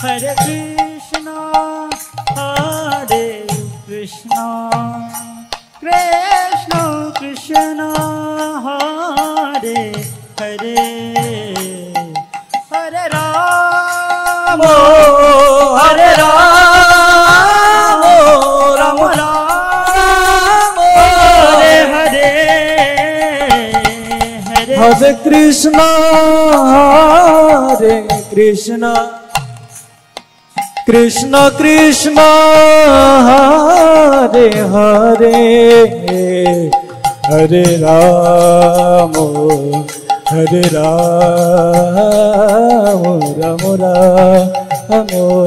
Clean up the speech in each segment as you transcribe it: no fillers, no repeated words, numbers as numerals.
Hare Krishna, Hare Krishna, Krishna Krishna, Hare Hare, Hare Rama, Hare Rama, Rama Rama, Hare Hare, Hare Krishna, Hare Krishna, Krishna Krishna, Hare Hare, Hare Rama, Hare Rama, Rama Rama,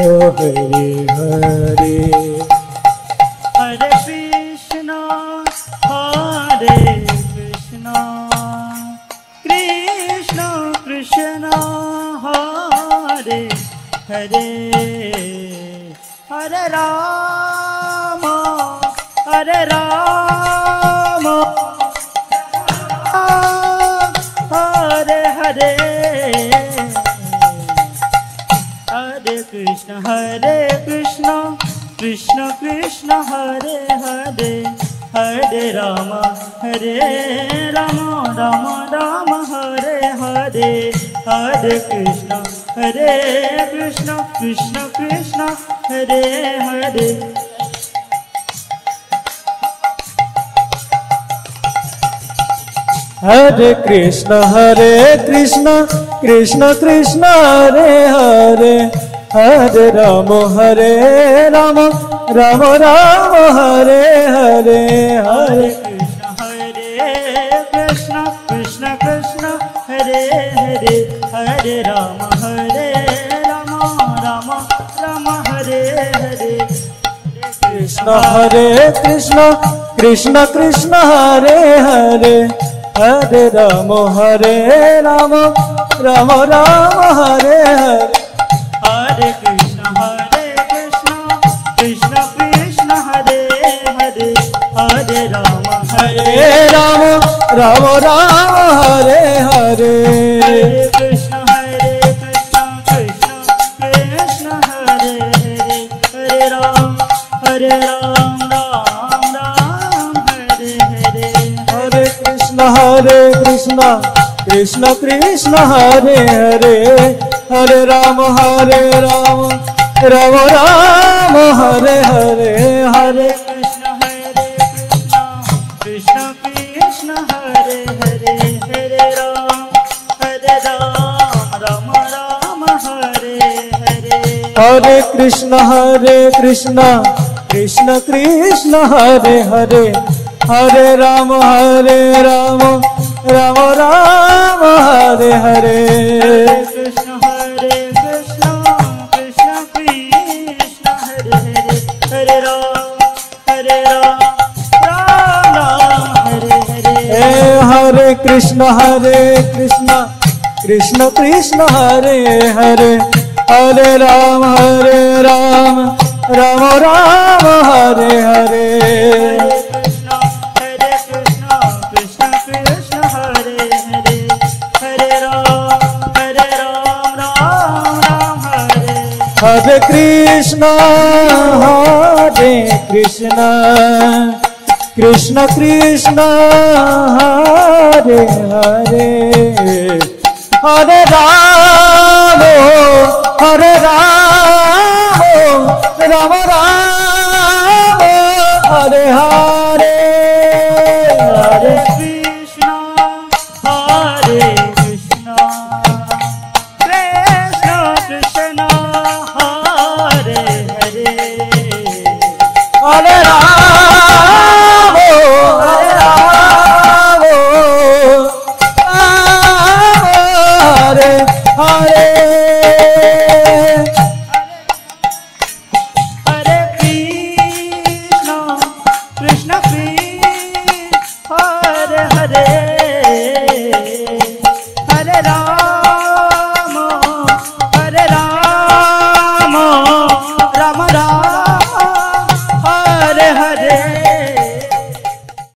Hare Hare. Hare Krishna, Hare Krishna, Krishna Krishna, Hare Hare, Hare Rama, Hare Rama, Hare Hare, Hare Krishna, Krishna Krishna, Hare Hare, Hare Rama, Rama Rama, Hare Hare, Hare Krishna, Krishna Krishna, Hare Hare. Hare Krishna, Krishna Krishna, Hare Hare, Hare Rama, Rama Rama, Hare Hare, Hare Krishna, Krishna Krishna, Hare Hare, Hare Rama, Rama Rama, Hare Hare. Krishna, Krishna Krishna, Hare Hare, Hare Rama, Rama Rama, Hare Hare. Hare Krishna, Krishna Krishna, Hare Hare, Hare Rama, Rama Rama, Hare Hare. Hare Krishna, Krishna Krishna, Hare Hare, Hare Ram, Ram Ram, Hare Hare. Hare Krishna, Krishna Krishna, Hare Hare, Hare Rama, Rama Rama, Hare Hare, Hare Krishna, Krishna Krishna, Hare Hare, Hare Ram, Rama Rama, Hare Hare. Hare Krishna, Krishna Krishna, Hare Hare, Hare Rama, Rama Rama, Hare Hare. Krishna, Krishna Krishna, Hare Hare, Hare Ram, Ram Hare Hare. Hare Krishna, Krishna Krishna, Hare Hare, Hare Rama, Rama Rama, Hare Hare. Krishna, Krishna Krishna, Hare Hare, Hare Ram, Ram Hare. Hare Krishna, Krishna Krishna, Hare Hare, Hare Rama, Rama Rama, Hare Hare. Hare Krishna, Krishna Krishna, Hare Hare, Hare Rama, Hare Hare.